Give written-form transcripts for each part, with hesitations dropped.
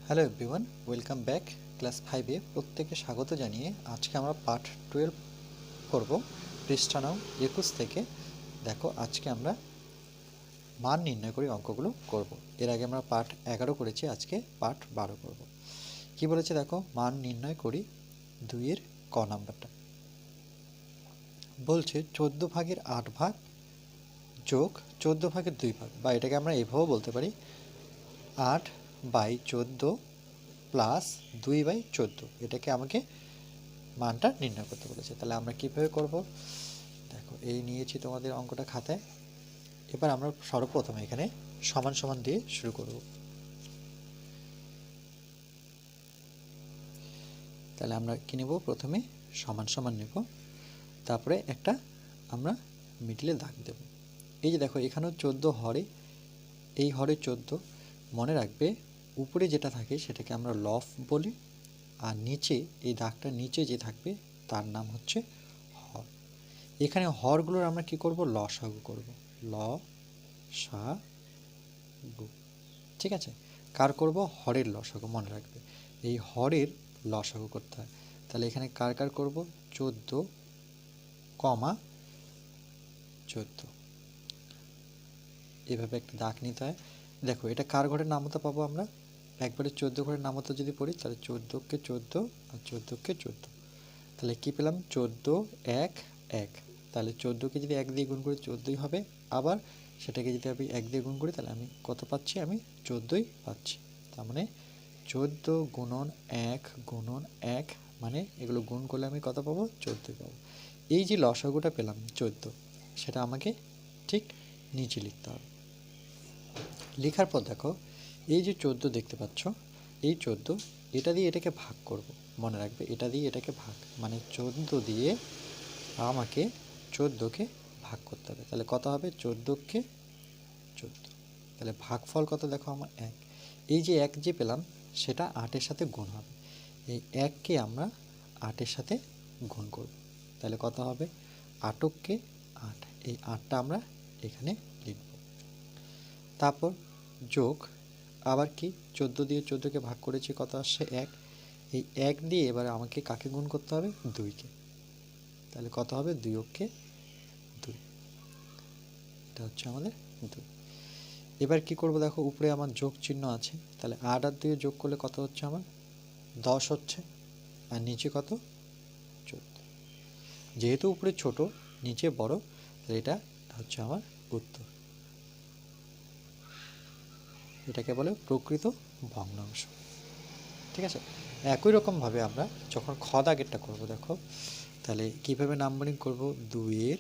Hello everyone, welcome back. Class 5-এ প্রত্যেককে স্বাগত জানিয়ে আজকে আমরা পার্ট 12 করব। পৃষ্ঠা নাও 21 থেকে। দেখো, আজকে আমরা মান নির্ণয় করি অঙ্কগুলো করব। এর আগে আমরা পার্ট 11 করেছি, আজকে পার্ট 12 করব। কি বলেছে দেখো, মান নির্ণয় করি 2-এর ক নাম্বারটা বলছে 14 ভাগের 8 ভাগ যোগ 14 ভাগের 2 ভাগ, বা এটাকে আমরা এইভাবেও বলতে পারি 8/14 প্লাস 2/14। এটাকে আমাকে মানটা নির্ণয় করতে বলেছে। তাহলে আমরা কিভাবে করব? দেখো, এই নিয়েছি তোমাদের অঙ্কটা খাতায়। এবার আমরা সর্বপ্রথমে এখানে সমান সমান দিয়ে শুরু করব। তাহলে আমরা কি নেব? প্রথমে সমান সমান নেব, তারপরে একটা আমরা মিডলে দাগ দেব। এই যে দেখো, এখানেও 14 হরে, এই হরে 14। মনে রাখবে, উপরে যেটা থাকে সেটাকে আমরা লব বলি, আর নিচে এই দাগটার নিচে যে থাকবে তার নাম হচ্ছে হর। এখানে হরগুলোর আমরা কি করব? লসাগু করব। লসাগু, ঠিক আছে? কার করব? হরের লসাগু। মনে রাখবে, এই হরের লসাগু করতে হয়। তাহলে এখানে কার কার করব? 14,14। এভাবে একটা দাগ নিতে হয়। দেখো, এটা কার ঘরের নামতা পাবো আমরা? একবারে 14 ঘরের নামতা যদি পড়ি, তাহলে 14কে 14 আর 14কে 14। তাহলে কি পেলাম? 14, 1, 1। তাহলে 14কে যদি 1 দিয়ে গুণ করি 14ই হবে। আবার সেটাকে যদি আমি 1 দিয়ে গুণ করি, তাহলে আমি কত পাচ্ছি? আমি 14ই পাচ্ছি। তার মানে 14 গুণন 1 গুণন 1, মানে এগুলো গুণ করলে আমি কত পাবো? 14ই পাবো। এই যে লসাগুটা পেলাম 14, সেটা আমাকে ঠিক নিচে লিখতে হবে। লেখার পর দেখো, এই যে 14 দেখতে পাচ্ছ, এই 14, এটা দিয়ে এটাকে ভাগ করব। মনে রাখবে, এটা দিয়ে এটাকে ভাগ, মানে 14 দিয়ে আমাকে 14কে ভাগ করতে হবে। তাহলে কত হবে? 14কে 14। তাহলে ভাগফল কত? দেখো, আমার 1। এই যে 1 যে পেলাম, সেটা 8-এর সাথে গুণ হবে। এই 1কে আমরা 8-এর সাথে গুণ করব। তাহলে কত হবে? 8কে 8। এই 8টা আমরা এখানে লিখব। তারপর যোগ, আবার কি? 14 দিয়ে 14কে ভাগ করেছি, কত আসছে? 1। এই 1 দিয়ে এবারে আমাকে কাকে গুণ করতে হবে? 2কে। তাহলে কত হবে? 2কে 2। এটা হচ্ছে আমাদের 2। এবার কি করব? দেখো, উপরে আমার যোগ চিহ্ন আছে, তাহলে 8 আর 2 যোগ করলে কত হচ্ছে? আমার 10 হচ্ছে। আর নিচে কত? 14। যেহেতু উপরে ছোট, নিচে বড়, তাহলে এটা হচ্ছে আমার উত্তর। এটাকে বলে প্রকৃত ভগ্নাংশ। ঠিক আছে? একই রকমভাবে আমরা যখন খ দাগেরটা করব, দেখো, তাহলে কিভাবে নাম্বারিং করব? 2-এর,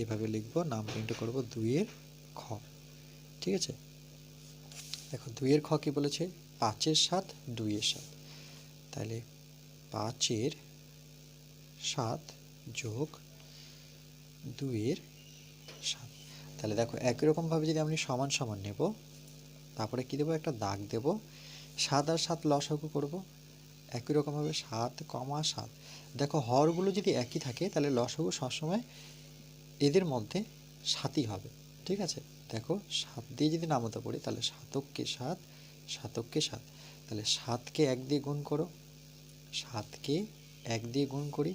এভাবে লিখব, নাম্বারিংটা করব 2-এর খ। ঠিক আছে? দেখো, 2-এর খ কি বলেছে? 5-এর 7, 2-এর 7। তাহলে 5-এর 7 যোগ 2-এর 7। তাহলে দেখো, একই রকমভাবে যদি আমি সমান সমান নেব, তারপরে কি দেবো? একটা দাগ দেব। 7 আর 7 লসাগু করব। একই রকমভাবে 7,7। দেখো, হরগুলো যদি একই থাকে, তাহলে লসাগু সবসময় এদের মধ্যে 7ই হবে। ঠিক আছে? দেখো, 7 দিয়ে যদি নামতা পড়ি, তাহলে 7কে 7, 7কে 7। তাহলে 7কে 1 দিয়ে গুণ করো, 7কে 1 দিয়ে গুণ করি।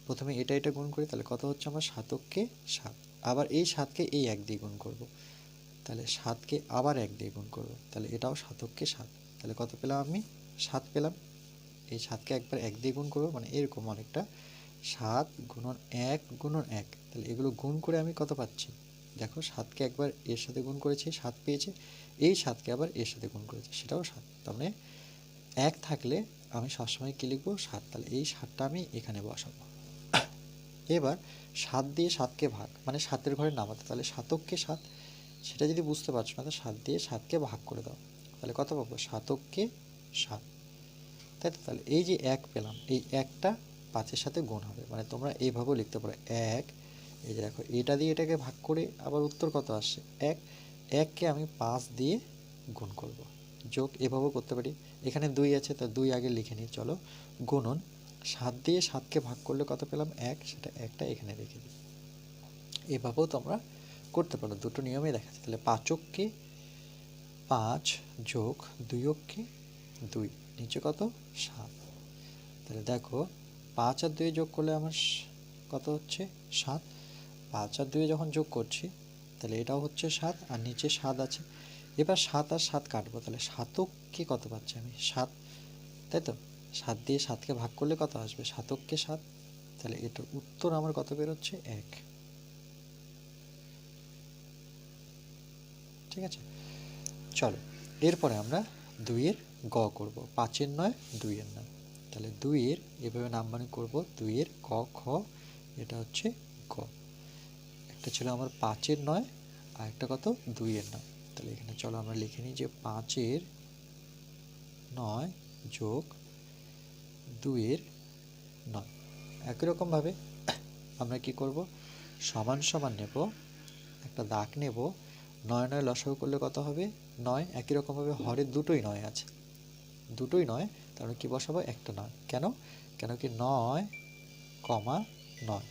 প্রথমে এটা এটা গুণ করি, তাহলে কত হচ্ছে? আমার 7কে 7। আবার এই 7কে এই 1 দিয়ে গুণ করব, তাহলে 7কে আবার 1 দিয়ে গুণ করব, তাহলে এটাও 7কে 7। তাহলে কত পেলাম? আমি 7 পেলাম। এই 7কে একবার 1 দিয়ে গুণ করবো, মানে এরকম অনেকটা 7 গুণন 1 গুণন 1। তাহলে এগুলো গুণ করে আমি কত পাচ্ছি? দেখো, 7কে একবার এর সাথে গুণ করেছি, 7 পেয়েছে। এই 7কে আবার এর সাথে গুণ করেছি, সেটাও 7। তার মানে 1 থাকলে আমি সবসময় কী লিখবো? 7। তাহলে এই 7টা আমি এখানে বসাবো। এবার 7 দিয়ে 7কে ভাগ, মানে 7-এর ঘরে নামাতে। তাহলে 7কে 7, সেটা যদি বুঝতে পারছো না, তো 7 দিয়ে 7কে ভাগ করে দাও। তাহলে কত পাবো? 7কে 7। তাই তো? তাহলে এই যে 1 পেলাম, এই 1টা 5-এর সাথে গুণ হবে, মানে তোমরা এইভাবেও লিখতে পারো 1। এই যে দেখো, এটা দিয়ে এটাকে ভাগ করে আবার উত্তর কত আসছে? 1। 1কে আমি 5 দিয়ে গুণ করব। যোগ এভাবেও করতে পারি। এখানে 2 আছে, তো 2 আগে লিখে নিই, চলো। গুণন 7 দিয়ে 7কে ভাগ করলে কত পেলাম? 1, সেটা 1টা এখানে রেখে দিই। এভাবেও তোমরা করতে পারো, দুটো নিয়মে দেখাচ্ছে। তাহলে 5কে 5 যোগ 2কে 2, নিচে কত 7। তাহলে দেখো 5 আর 2 যোগ করলে আমার কত হচ্ছে 7। 5 আর 2 যখন যোগ করছি তাহলে এটাও হচ্ছে 7 আর নিচে 7 আছে। এবার 7 আর 7 কাটবো, তাহলে শতককে কত পাচ্ছি আমি 7, তাই তো? 7 দিয়ে 7কে ভাগ করলে কত আসবে, শতককে 7। তাহলে এটার উত্তর আমার কত বেরোচ্ছে 1। ঠিক আছে, চলো এরপরে আমরা 2 এর গ করব। 5 এর নয় 2 এর নয়, তাহলে 2 এর এভাবে নাম্বারিং করব। 2 এর ক খ, এটা হচ্ছে গ। একটা ছিল আমার 5 এর নয় আর একটা কত 2 এর নয়। তাহলে এখানে চলো আমরা লিখে নিই যে 5 এর 9 যোগ 2 এর 9। একই রকমভাবে আমরা কি করব, সমান সমান নেব, একটা দাগ নেব। 9 9 লসাগু করলে কত হবে 9। একই রকমভাবে হরের দুটোই 9 আছে, দুটোই 9, তাহলে কি বসাবো একটা 9। কেন, কেন কি 9, 9।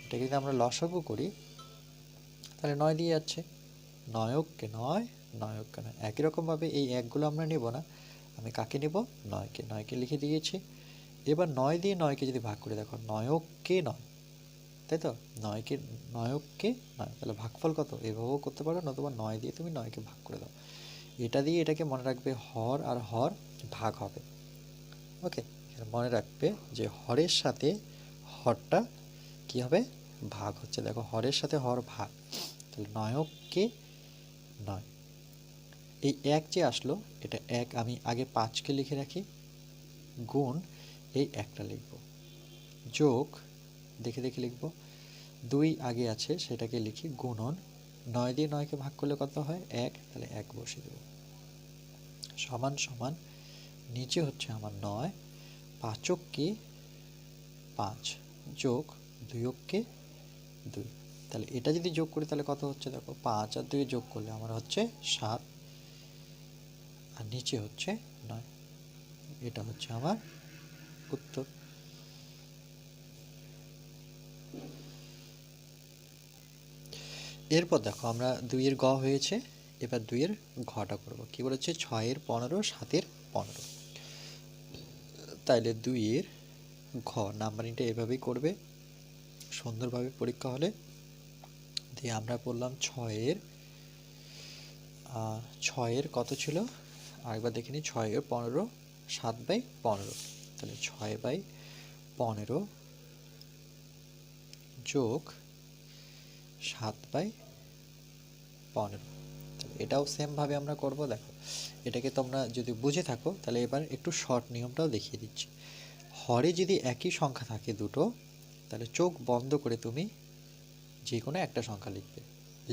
এটা যদি আমরা লসাগু করি তাহলে 9 দিয়ে যাচ্ছে, 9কে 9, 9কে 9। একই রকমভাবে এই একগুলো আমরা নেব না, আমি কাকে নেব 9কে, 9কে লিখে দিয়েছি। এবার 9 দিয়ে 9কে যদি ভাগ করে দেখো 9কে 9, তাই তো? 9কে 9, তাহলে ভাগফল কত, এভাবেও করতে পারো, নতুবা 9 দিয়ে তুমি 9কে ভাগ করে দাও। এটা দিয়ে এটাকে মনে রাখবে হর আর হর ভাগ হবে। ওকে, মনে রাখবে যে হরের সাথে হরটা কি হবে ভাগ হচ্ছে। দেখো হরের সাথে হর ভাগ, তাহলে 9কে 9। এই 1 যে আসলো, এটা 1 আমি আগে 5কে লিখে রাখি, গুণ এই একটা লিখব, যোগ দেখে দেখে লিখব 2 আগে আছে সেটাকে লিখি, গুণন 9 দিয়ে 9কে ভাগ করলে কত হয় 1, তাহলে 1 বসিয়ে দেব, সমান সমান নিচে হচ্ছে আমার 9, 5কে 5 যোগ 2কে 2। তাহলে এটা যদি যোগ করি তাহলে কত হচ্ছে, দেখো 5 আর 2 যোগ করলে আমার হচ্ছে 7 আর নিচে হচ্ছে 9। এটা হচ্ছে আমার উত্তর। এরপর দেখো আমরা 2 এর গ হয়েছে, এবার 2 এর ঘটা করব। কি বলেছে 6 এর 15, 7 এর 15। তাইলে 2 এর ঘ নাম্বারিংটা এভাবেই করবে সুন্দরভাবে পরীক্ষা হলে। দিয়ে আমরা বললাম 6 এর কত ছিল আরেকবার দেখে নিই, 6 এর 15, 7/15। তাহলে 6/15 যোগ 7/15। তাহলে এটাও সেমভাবে আমরা করব। দেখো এটাকে তোমরা যদি বুঝে থাকো তাহলে এবার একটু শর্ট নিয়মটাও দেখিয়ে দিচ্ছি। হরে যদি একই সংখ্যা থাকে দুটো, তাহলে চোখ বন্ধ করে তুমি যে কোনো একটা সংখ্যা লিখবে।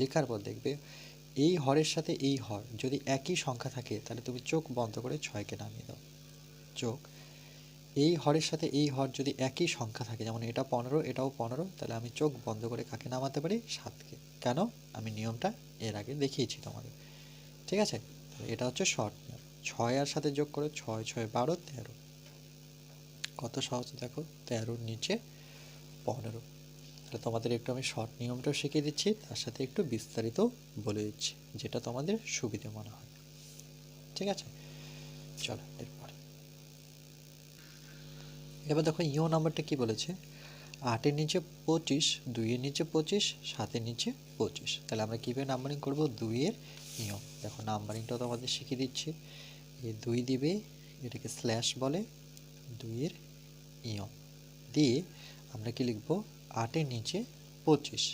লেখার পর দেখবে এই হরের সাথে এই হর যদি একই সংখ্যা থাকে তাহলে তুমি চোখ বন্ধ করে 6কে নামিয়ে দাও। যোগ এই হরের সাথে এই হর যদি একই সংখ্যা থাকে, যেমন এটা 15 এটাও 15, তাহলে আমি চোখ বন্ধ করে কাকে নামাতে পারি 7কে। কেন, আমি নিয়মটা এর আগে দেখিয়েছি তোমাদের। ঠিক আছে, এটা হচ্ছে শর্ট নিয়ম। 6 আর সাথে যোগ করে 6 6 12 13, কত সহজ দেখো, 13 নিচে 15। তাহলে তোমাদের একটু আমি শর্ট নিয়মটাও শিখিয়ে দিচ্ছি, তার সাথে একটু বিস্তারিত বলে দিচ্ছি যেটা তোমাদের সুবিধে মনে হয়। ঠিক আছে, চলো এবার দেখো ইও নাম্বারটা কি বলেছে, 8 এর নিচে 25, 2 এর নিচে 25, 7 এর নিচে 25। তাহলে আমরা কীভাবে নাম্বারিং করব, 2 এর নিয়ম। দেখো নাম্বারিংটাও তোমাদের শিখিয়ে দিচ্ছি। এই 2 দিবে, এটাকে স্ল্যাশ বলে, 2 এর নিয়ম দিয়ে আমরা কি লিখব, 8 এর নিচে 25,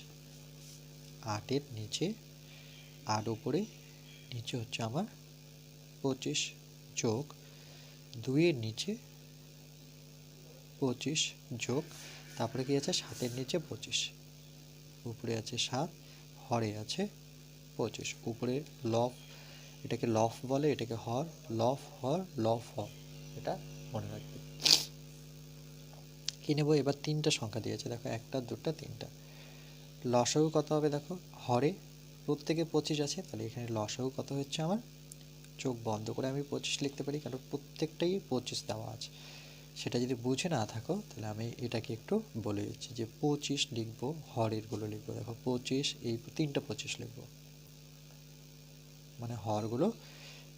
8 এর নিচে 8 উপরে নিচে হচ্ছে আমার 25 যোগ 2 এর নিচে 25 যোগ তারপরে কি আছে 7 এর নিচে 25, উপরে আছে 7, হরে আছে 25, উপরে লফ, এটাকে লফ বলে, এটাকে হর, লফ হর লফ হর, এটা মনে রাখবে। কি নেব, এবার 3টা সংখ্যা দিয়েছে, দেখো 1টা 2টা 3টা। লসাগু কত হবে, দেখো হরে প্রত্যেকে 25 আছে, তাহলে এখানে লসাগু কত হচ্ছে আমার, চোখ বন্ধ করে আমি 25 লিখতে পারি, কারণ প্রত্যেকটাই 25 দেওয়া আছে। সেটা যদি বুঝে না থাকো তাহলে আমি এটাকে একটু বলে দিচ্ছি যে 25 লিখবো, হরেরগুলো লিখবো, দেখো 25, এই 3টা 25 লিখবো, মানে হরগুলো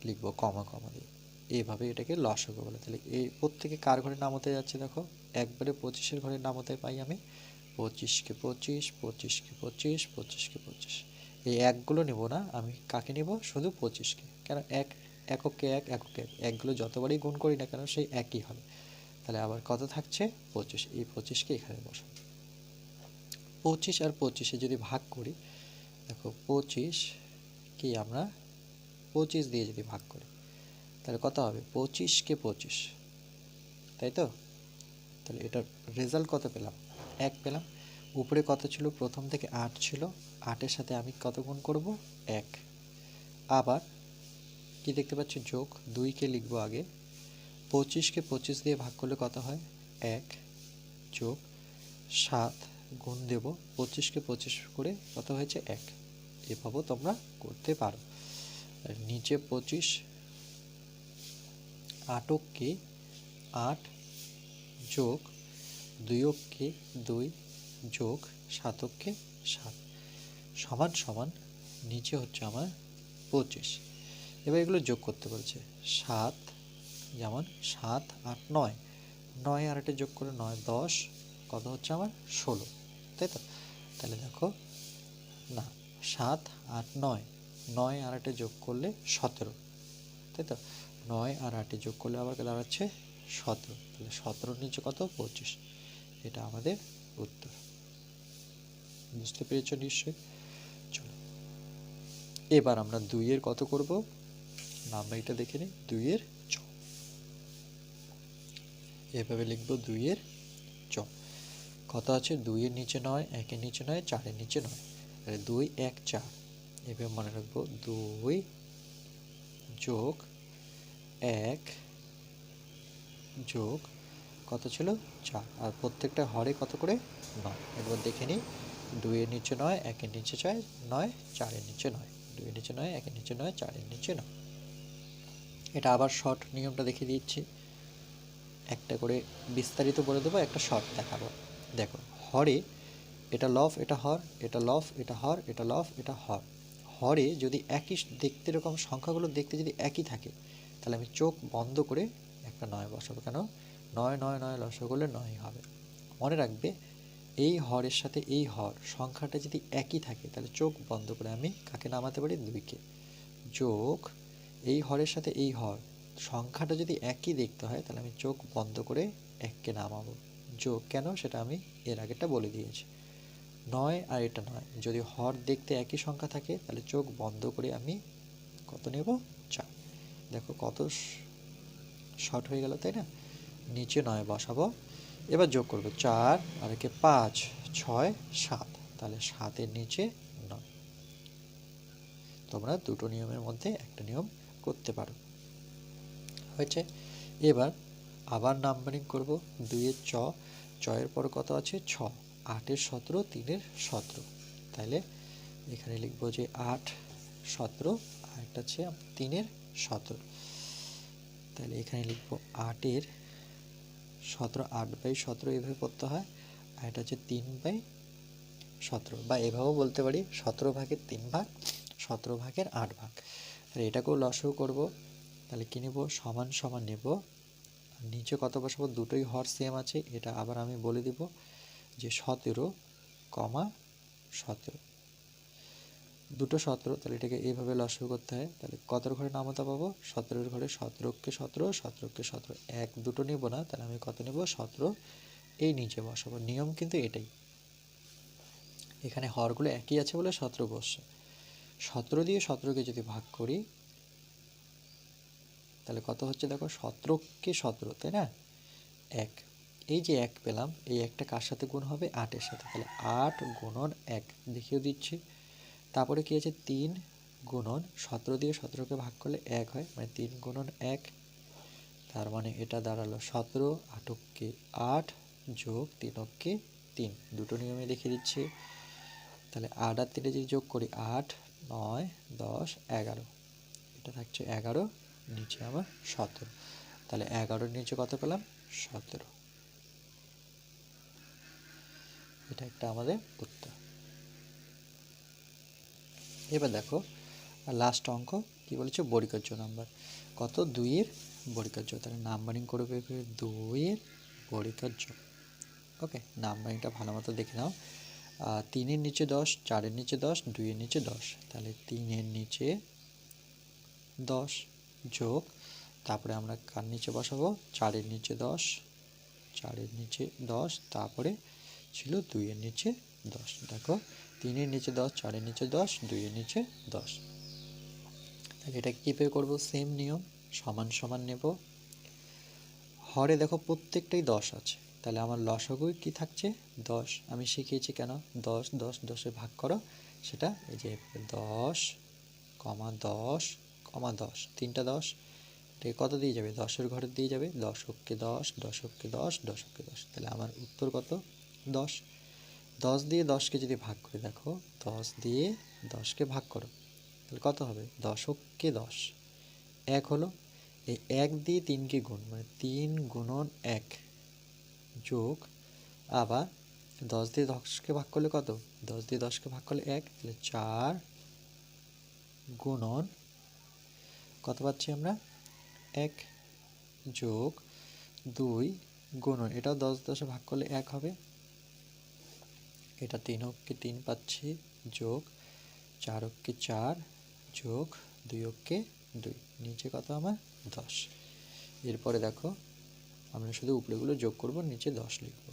লিখবো কমা কমা দিয়ে। এইভাবে এটাকে লসাগু বলে। তাহলে এই প্রত্যেকে কার ঘরে নামতে যাচ্ছে দেখো, একবারে 25-এর ঘরে নামতে পাই আমি 25কে 25, 25কে 25, 25কে 25। এই একগুলো নেব না, আমি কাকে নেব, শুধু 25কে। কেন এককে এককে একগুলো যতবারই গুণ করি না কেন সেই একই হবে। তাহলে আবার কত থাকছে 25, এই 25কে এখানে বসাবো। 25 আর 25-এ যদি ভাগ করি, দেখো 25 কি আমরা 25 দিয়ে যদি ভাগ করি তাহলে কত হবে 25কে 25, তাই তো। তাহলে এটার রেজাল্ট কত পেলাম, 1 পেলাম। উপরে কত ছিল, প্রথম থেকে 8 ছিল, 8-এর সাথে আমি কত গুণ করব, 1। আবার কি দেখতে পাচ্ছি, যোগ 2কে লিখবো আগে, 25কে 25 দিয়ে ভাগ করলে কত হয় 1, যোগ 7 গুণ দেব 25কে 25 করে কত হয়েছে 1। এভাবেও তোমরা করতে পারো। আর নিচে 25, 8কে 8 যোগ 2কে 2 যোগ 7কে 7 সমান সমান নিচে হচ্ছে আমার 25। এবার এগুলো যোগ করতে বলছে, 7 যেমন 7 8 9, 9 আর 8 যোগ করে 9 10, কত হচ্ছে আমার 16, তাই তো। তাহলে দেখো না, 7 8 9, 9 আর 8 যোগ করলে 17, তাই তো। 9 আর 8 যোগ করলে আবার দাঁড়াচ্ছে 17, তাহলে 17-র নিচে কত 25। এটা আমাদের উত্তর। বুঝতে পেরেছ নিশ্চয়ই। চলো এবার আমরা 2-এর কত করব, আমরা এটা দেখে নিই। 2-এর চ, এভাবে লিখবো 2-এর চ। কত আছে, 2-এর নিচে 9, 1-এর নিচে 9, 4-এর নিচে 9, তাহলে 2 1 4। এভাবে মনে রাখবো 2 যোগ 1 যোগ কত ছিল 4, আর প্রত্যেকটা হরে কত করে 9। এবার দেখে নিই, 2-এর নিচে 9, 1-এর নিচে 9, 4-এর নিচে 9, 2-এর নিচে 9, 1-এর নিচে 9, 4-এর নিচে 9। এটা আবার শর্ট নিয়মটা দেখিয়ে দিচ্ছি, একটা করে বিস্তারিত বলে দেবো, একটা শর্ট দেখাবো। দেখো হরে এটা লব, এটা হর, এটা লব, এটা হর, এটা লব, এটা হর। হরে যদি একই দেখতে, এরকম সংখ্যাগুলো দেখতে যদি একই থাকে তাহলে আমি চোখ বন্ধ করে একটা 9 বসাবো। কেন 9 9 9 লসাগু করলে 9 হবে। মনে রাখবে এই হরের সাথে এই হর সংখ্যাটা যদি একই থাকে তাহলে চোখ বন্ধ করে আমি কাকে নামাতে পারি, 2কে। যোগ এই হরের সাথে এই হর সংখ্যাটা যদি একই দেখতে হয় তাহলে আমি চোখ বন্ধ করে 1কে নামাবো। যোগ কেন সেটা আমি এর আগেটা বলে দিয়েছি। 9 আর এটা 9 যদি হর দেখতে একই সংখ্যা থাকে তাহলে চোখ বন্ধ করে আমি কত নেব, 4। দেখো কত শর্ট হয়ে গেল, তাই না। নিচে 9 বসাবো, এবার যোগ করবো 4 আর একে 5 6 7, তাহলে 7-এর নিচে 9। তোমরা দুটো নিয়মের মধ্যে একটা নিয়ম করতে পারো, হয়েছে। এবার আবার নাম্বারিং করব, 2-এর চ, চয়ের পর কত আছে 6, 8-এর 17, 3-এর 17, তাহলে এখানে লিখবো যে 8 17, আর একটা আছে 3-এর 17, তাহলে এখানে লিখবো 8-এর 17, 8/17 এভাবে করতে হয়, আর এটা হচ্ছে 3/17, বা এভাবেও বলতে পারি 17 ভাগের 3 ভাগ, 17 ভাগের 8 ভাগ। তাহলে এটাকেও লসাগু করব, তাহলে কি নেব, সমান সমান নেব, আর নিচে কত বসাবো, দুটোই হর সেম আছে, এটা আবার আমি বলে দিব যে 17, 17, দুটো 17, তাহলে এটাকে এইভাবে লসাগু করতে হয়। তাহলে কতর ঘরে নামতা পাবো, 17-এর ঘরে 17কে 17, 17কে 17, এক দুটো নেব না, তাহলে আমি কত নেব 17, এই নিচে বসাবো। নিয়ম কিন্তু এটাই, এখানে হরগুলো একই আছে বলে 17 বসছে। 17 দিয়ে 17কে যদি ভাগ করি তাহলে কত হচ্ছে দেখো, 17কে 17, তাই না, 1। এই যে 1 পেলাম, এই একটা কার সাথে গুণ হবে, 8-এর সাথে, তাহলে 8 গুণন 1 দেখিয়ে দিচ্ছি। তারপরে কি আছে, 3 গুণন 17 দিয়ে 17কে ভাগ করলে 1 হয়, মানে 3 গুণন 1, তার মানে এটা দাঁড়ালো 17, 8কে 8 যোগ 3কে 3, দুটো নিয়মে দেখিয়ে দিচ্ছি। তাহলে 8 আর 3 যদি যোগ করি 8 9 10 11, এটা থাকছে 11, নিচে আবার 17, তাহলে 11-র নিচে কত পেলাম 17, এটা একটা আমাদের উত্তর। এবার দেখো লাস্ট অঙ্ক কি বলেছে, বর্গের নাম্বার কত, 2-এর বর্গের যোগ, তাহলে নাম্বারিং করবে 2-এর বর্গের যোগ। ওকে, নাম্বারিংটা ভালো মতো দেখে নাও। 3-এর নিচে 10, 4-এর নিচে 10, 2-এর নিচে 10, তাহলে 3-এর নিচে 10 যোগ, তারপরে আমরা কার নিচে বসাবো, 4-এর নিচে 10, 4-এর নিচে 10, তারপরে ছিল 2-এর নিচে 10। দেখো 3-এর নিচে 10, 4-এর নিচে 10, 2-এর নিচে 10। তাহলে এটা কীভাবে করবো, সেম নিয়ম, সমান সমান নেব। হরে দেখো প্রত্যেকটাই 10 আছে, তাহলে আমার লসাগু কি থাকছে, 10। আমি শিখিয়েছি কেন, 10 10 10-এ ভাগ করো, সেটা এই যে 10, 10, 10, তিনটা 10, এটা কত দিয়ে যাবে, 10-এর ঘরে দিয়ে যাবে, 10-কে 10, 10-কে 10, 10-কে 10, তাহলে আমার উত্তর কত, 10। 10 দিয়ে 10-কে যদি ভাগ করে দেখো, 10 দিয়ে 10-কে ভাগ করো, তাহলে কত হবে, 10-কে 10, 1 হলো। এই 1 দিয়ে 3-কে গুণ, মানে 3 গুণন 1 যোগ, আবার 10 দিয়ে 10-কে ভাগ করলে কত, 10 দিয়ে 10-কে ভাগ করলে 1, তাহলে 4 গুণন কত পাচ্ছি আমরা, 1 যোগ 2 গুণন, এটাও 10 10-এ ভাগ করলে 1 হবে, এটা 3-কে 3 পাচ্ছি, যোগ 4-কে 4, যোগ 2-কে 2, নিচে কত আমার 10। এরপরে দেখো আমরা শুধু উপরেগুলো যোগ করব, নিচে 10 লিখব।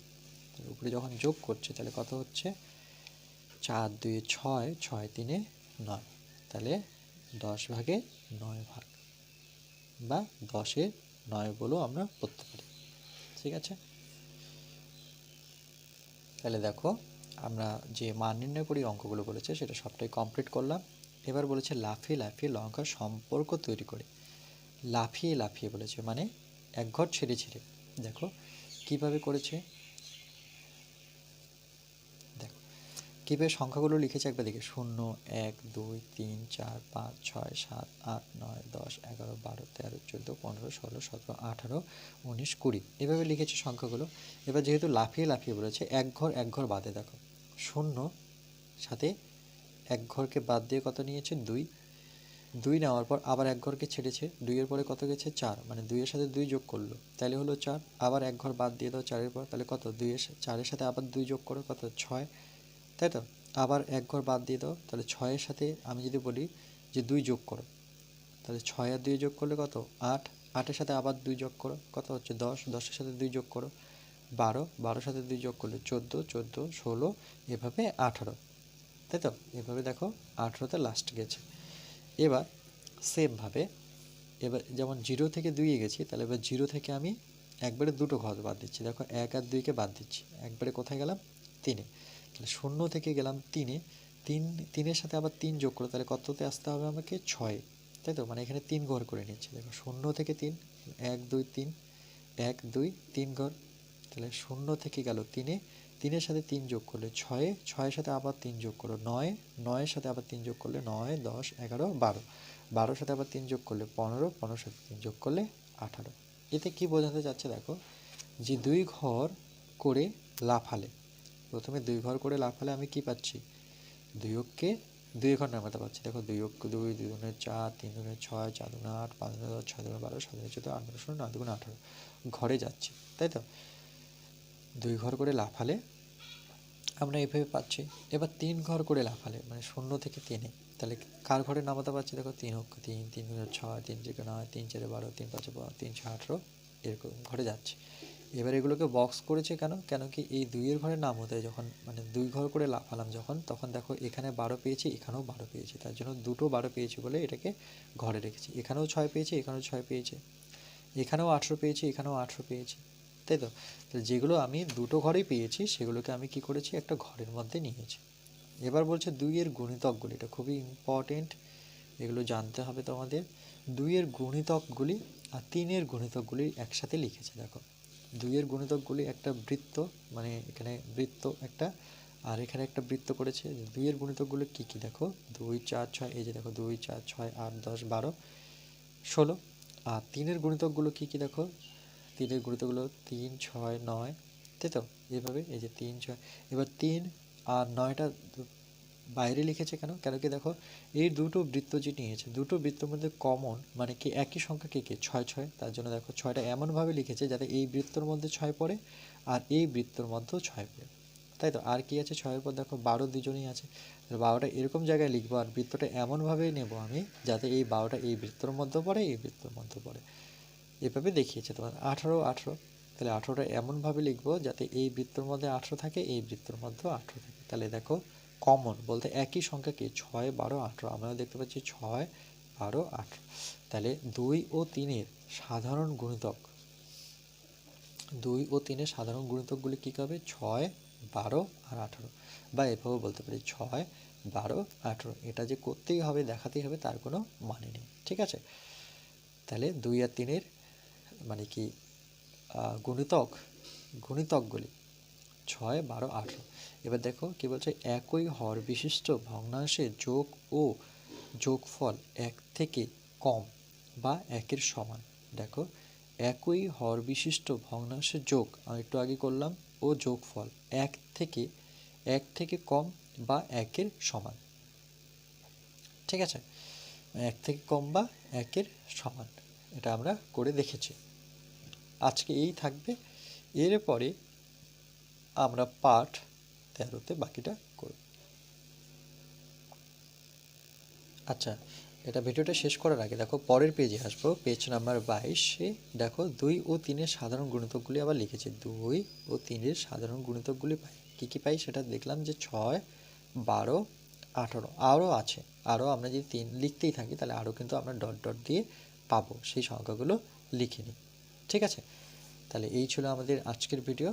উপরে যখন যোগ করছে তাহলে কত হচ্ছে, 4 2 6, 6 3 9, তাহলে 10 ভাগে 9 ভাগ, বা 10-এর 9 বলেও আমরা করতে পারি। ঠিক আছে, তাহলে দেখো আমরা যে মান নির্ণয় করি অঙ্কগুলো বলেছে সেটা সবটাই কমপ্লিট করলাম। এবার বলেছে লাফিয়ে লাফিয়ে লঙ্কার সম্পর্ক তৈরি করে। লাফিয়ে লাফিয়ে বলেছে মানে এক ঘর ছেড়ে ছেড়ে। দেখো কিভাবে করেছে, দেখো কীভাবে সংখ্যাগুলো লিখেছে একবার দেখে, 0 1 2 3 4 5 6 7 8 9 10 11 12 13 14 15 16 17 18 19 20 এভাবে লিখেছে সংখ্যাগুলো। এবার যেহেতু লাফিয়ে লাফিয়ে বলেছে এক ঘর বাদে, দেখো 0 সাথে এক ঘরকে বাদ দিয়ে কত নিয়েছে, 2, 2 নেওয়ার পর আবার এক ঘরকে ছেড়েছে, 2-এর পরে কত গেছে, 4, মানে 2-এর সাথে 2 যোগ করলো তাহলে হলো 4, আবার এক ঘর বাদ দিয়ে দাও 4-এর পর, তাহলে কত, 4-এর সাথে আবার 2 যোগ করো, কত 6, তাই তো, আবার এক ঘর বাদ দিয়ে দাও, তাহলে 6-এর সাথে আমি যদি বলি যে 2 যোগ করো, তাহলে 6 আর 2 যোগ করলে কত, 8, 8-এর সাথে আবার 2 যোগ করো, কত হচ্ছে 10, 10-এর সাথে 2 যোগ করো 12, 12-এর সাথে 2 যোগ করলে 14, 14 16, এভাবে 18, তাই তো, এভাবে দেখো 18-তে লাস্ট গেছে। এবার সেমভাবে এবার যেমন 0 থেকে 2-এ গেছি, তাহলে এবার 0 থেকে আমি একবারে দুটো ঘর বাদ দিচ্ছি, দেখো 1 আর 2-কে বাদ দিচ্ছি, একবারে কোথায় গেলাম, 3-এ, তাহলে 0 থেকে গেলাম 3-এ, 3-এর সাথে আবার 3 যোগ করো, তাহলে কততে আসতে হবে আমাকে, 6, তাই তো, মানে এখানে 3 ঘর করে নিচ্ছি, দেখো 0 থেকে 3, 1 2 3, 1 2 3 ঘর, তাহলে 0 থেকে গেল 3-এ, 3-এর সাথে 3 যোগ করলে 6, 6-এর সাথে আবার 3 যোগ করো 9, 9-এর সাথে আবার 3 যোগ করলে 9 10 11 12, 12-এর সাথে আবার 3 যোগ করলে 15, 15-এর সাথে 3 যোগ করলে 18। এতে কি বোঝাতে যাচ্ছে, দেখো যে 2 ঘর করে লাফালে, প্রথমে 2 ঘর করে লাফালে আমি কি পাচ্ছি, 2-কে 2 ঘর নামাতে পারছি, দেখো 2-কে 2, 2 দুগুণে 4, 3 দুগুণে 6, 4 দুগুণে 8, 5 দুগুণে 10, 6 দুগুণে 12, 7 দুগুণে 14, 8 দুগুণে 16, 9 দুগুণে 18 ঘরে যাচ্ছি, তাই তো, 2 ঘর করে লাফালে আমরা এভাবে পাচ্ছি। এবার 3 ঘর করে লাফালে মানে 0 থেকে 3-এ, তাহলে কার ঘরে নামাতে পারছি, দেখো 3-অক্ষে 3, 3 দুগুণে 6, 3 3 9, 3 4 12, 3 5 12, 3 6 18 এরকম ঘরে যাচ্ছে। এবার এগুলোকে বক্স করেছে কেন, কেন কি এই 2-এর ঘরে নাম হতে যখন মানে 2 ঘর করে লাফালাম যখন, তখন দেখো এখানে 12 পেয়েছি, এখানেও 12 পেয়েছি, তার জন্য দুটো 12 পেয়েছি বলে এটাকে ঘরে রেখেছি, এখানেও 6 পেয়েছি, এখানেও 6 পেয়েছি, এখানেও 18 পেয়েছি, এখানেও 18 পেয়েছি, তাই তো, তাহলে যেগুলো আমি দুটো ঘরেই পেয়েছি সেগুলোকে আমি কি করেছি, একটা ঘরের মধ্যে নিয়েছি। এবার বলছে 2-এর গুণিতকগুলি, এটা খুবই ইম্পর্টেন্ট, এগুলো জানতে হবে তোমাদের। 2-এর গুণিতকগুলি আর 3-এর গুণিতকগুলি একসাথে লিখেছে, দেখো 2-এর গুণিতকগুলি একটা বৃত্ত, মানে এখানে বৃত্ত একটা, আর এখানে একটা বৃত্ত করেছে। 2-এর গুণিতকগুলো কী কী, দেখো 2 4 6, এই যে দেখো 2 4 6 8 10 12 16, আর 3-এর গুণিতকগুলো কী কী, দেখো 3-এর গুণিতকগুলো 3 6 9, তাই তো, এইভাবে এই যে 3 6, এবার 3 আর 9টা বাইরে লিখেছে কেন? কেন কি দেখো এই দুটো বৃত্ত যে নিয়েছে, দুটো বৃত্তের মধ্যে কমন মানে কি একই সংখ্যা কে কে? 6 6। তার জন্য দেখো 6টা এমনভাবে লিখেছে যাতে এই বৃত্তর মধ্যে 6 পড়ে আর এই বৃত্তর মধ্যেও 6 পড়ে, তাই তো। আর কি আছে 6-এর পর দেখো 12 দুজনেই আছে, 12টা এরকম জায়গায় লিখবো আর বৃত্তটা এমনভাবেই নেব আমি যাতে এই 12টা এই বৃত্তর মধ্যে পড়ে, এই বৃত্তর মধ্যে পড়ে। এভাবে দেখিয়েছে তোমার 18 18, তাহলে 18টা এমনভাবে লিখবো যাতে এই বৃত্তর মধ্যে 18 থাকে, এই বৃত্তর মধ্যেও 18 থাকে। তাহলে দেখো কমন বলতে একই সংখ্যাকে 6 12 18, আমরা দেখতে পাচ্ছি 6 12 18। তাহলে 2 ও 3-এর সাধারণ গুণিতক, 2 ও 3-এর সাধারণ গুণিতকগুলি কী হবে? 6 12 আর 18, বা এভাবেও বলতে পারি 6 12 18। এটা যে করতেই হবে দেখাতেই হবে তার কোনো মানে নেই, ঠিক আছে। তাহলে 2 আর 3-এর মানে কি গুণিতকগুলি 6 12 18। এবার দেখো কি বলছে, একই হর বিশিষ্ট ভগ্নাংশের যোগ ও যোগফল 1 থেকে কম বা 1-এর সমান। দেখো একই হর বিশিষ্ট ভগ্নাংশের যোগ আমি একটু আগে করলাম ও যোগফল 1 থেকে কম বা 1-এর সমান, ঠিক আছে। 1 থেকে কম বা 1-এর সমান, এটা আমরা করে দেখেছি। আজকে এই থাকবে, এরপরে আমরা পাঠ 13-তে বাকিটা করব। আচ্ছা, এটা ভিডিওটা শেষ করার আগে দেখো পরের পেজে আসবো, পেজ নাম্বার 22-এ দেখো 2 ও 3-এর সাধারণ গুণিতকগুলি আবার লিখেছি। 2 ও 3-এর সাধারণ গুণিতকগুলি পাই, কী পাই সেটা দেখলাম যে 6 12 18, আরও আছে, আরও আমরা যদি 3 লিখতেই থাকি তাহলে আরও কিন্তু আমরা ডট ডট দিয়ে পাবো, সেই সংখ্যাগুলো লিখে নিই, ঠিক আছে। তাহলে এই ছিল আমাদের আজকের ভিডিও।